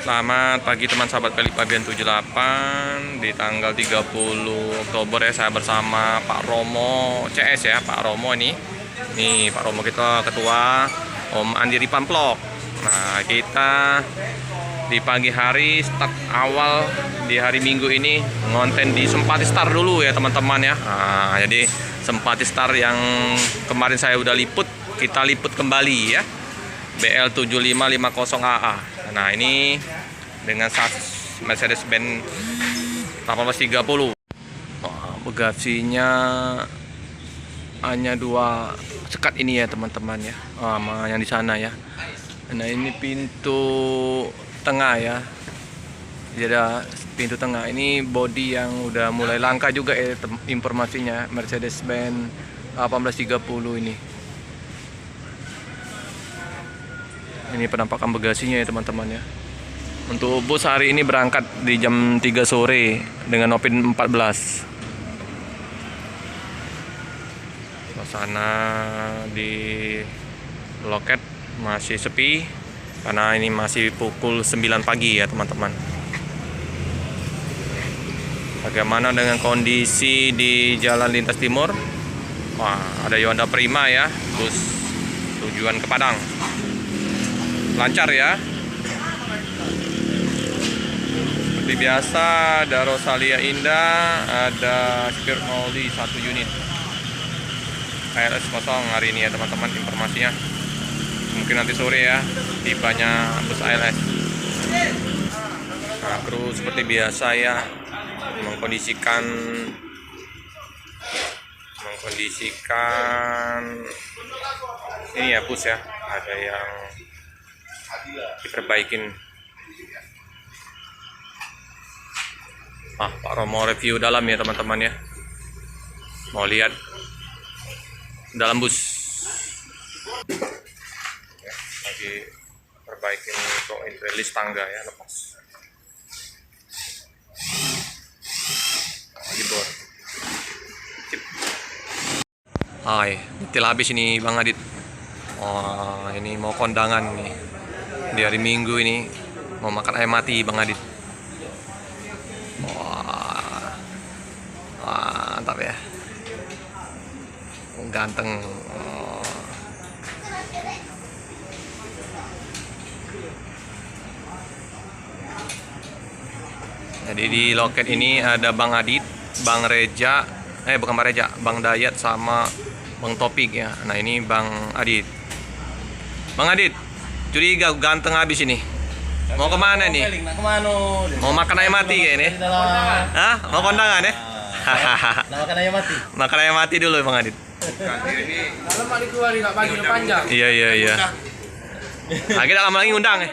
Selamat pagi teman sahabat Pelip Pabian 78 di tanggal 30 Oktober ya, saya bersama Pak Romo CS ya, Pak Romo ini. Nih Pak Romo kita ketua, Om Andi Pamplok. Nah, kita di pagi hari start awal di hari Minggu ini ngonten di Sempati Star dulu ya teman-teman ya. Nah, jadi Sempati Star yang kemarin saya udah liput, kita liput kembali ya. BL7550AA. Nah, ini dengan chassis Mercedes-Benz 1830. Bagasinya hanya 2 sekat ini ya teman-teman ya, sama yang di sana ya. Nah, ini pintu tengah ya, jadi pintu tengah ini body yang udah mulai langka juga ya informasinya, Mercedes-Benz 1830 ini. Ini penampakan bagasinya ya teman-teman ya. Untuk bus hari ini berangkat di jam 3 sore dengan Opin 14. Suasana di loket masih sepi karena ini masih pukul 9 pagi ya teman-teman. Bagaimana dengan kondisi di Jalan Lintas Timur? Wah, ada Yonda Prima ya, bus tujuan ke Padang. Lancar ya. Seperti biasa ada Rosalia Indah, ada Spirit Molly 1 unit. ALS kosong hari ini ya teman-teman informasinya. Mungkin nanti sore ya tibanya bus ALS. Nah, kru seperti biasa ya mengkondisikan ini ya bus ya, ada yang diperbaikin. Pak Romo review dalam ya teman-teman ya, mau lihat dalam bus ya, lagi perbaikin untuk rilis tangga ya, lepas lagi bor. Hai, detail habis ini Bang Adit. Oh, ini mau kondangan nih di hari Minggu ini, mau makan ayam mati Bang Adit. Wah, mantap ya, ganteng. Jadi di loket ini ada Bang Adit, Bang Reja, bukan Bang Reja, Bang Dayat sama Bang Topik ya. Nah, ini Bang Adit. Bang Adit, curiga ganteng habis ini. Mau kemana nih? Mau makan ayam mati kayak ini? Hah? Mau kondangan ya? Makan ayam mati. Makan ayam mati dulu Bang Adit. Iya. Nah, kita lama lagi ngundang ya.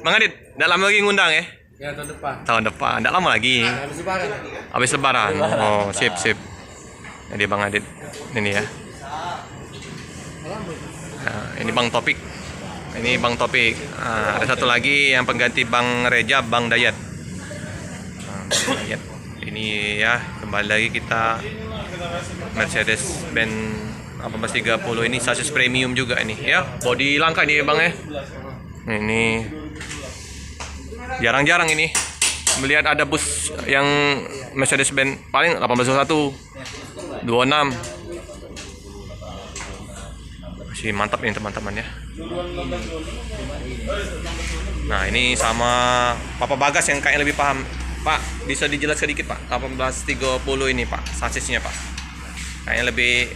Bang Adit, tidak lama lagi ngundang ya? Ya, tahun depan. Tahun depan, tidak lama lagi. Habis lebaran. Oh, sip. Jadi Bang Adit ini ya. Nah, ini Bang Topik. Ini Bang Topik. Nah, ada satu lagi yang pengganti Bang Reja, Bang Dayat. Nah, Bang Dayat. Ini ya, kembali lagi kita Mercedes-Benz 1830 ini chassis premium juga ini ya. Bodi langka ini Bang ya. Ini jarang-jarang ini melihat ada bus yang Mercedes-Benz, paling 1821, 26. Masih mantap ini teman-teman ya. Nah, ini sama Papa Bagas yang kayaknya lebih paham. Pak, bisa dijelaskan sedikit Pak, 1830 ini Pak, chassisnya Pak. Kayaknya lebih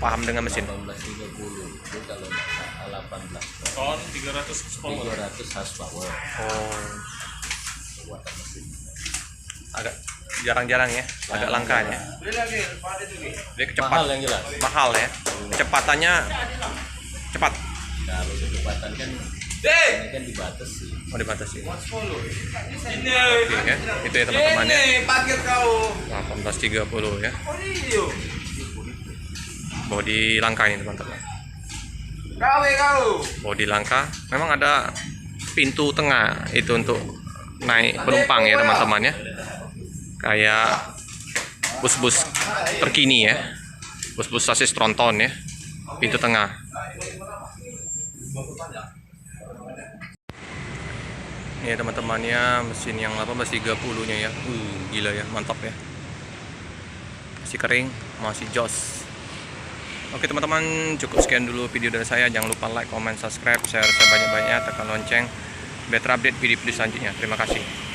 paham dengan mesin. 1830 itu kalau 18 ton 300 horsepower. Oh, Kuatan mesin. agak jarang-jarang ya, agak langka ya. Dia kecepatan. Mahal yang jelas. Mahal ya. Kecepatannya cepat. Kalau kecepatan kan ini kan dibatasi. Oh, dibatasi. Oke ya. Itu ya teman-teman ya. parkir kau. 1830 ya. Bodi langka ini teman-teman. Kau. Bodi langka. Memang ada pintu tengah itu untuk naik penumpang ya teman-teman ya. Kayak bus-bus terkini ya. Bus-bus chassis tronton ya. Pintu tengah. Ini teman-teman ya, mesin yang 1830 nya ya. Gila ya, mantap ya. Masih kering, masih jos. Oke teman-teman, cukup sekian dulu video dari saya. Jangan lupa like, comment, subscribe, share sebanyak-banyaknya, tekan lonceng biar terupdate video-video selanjutnya. Terima kasih.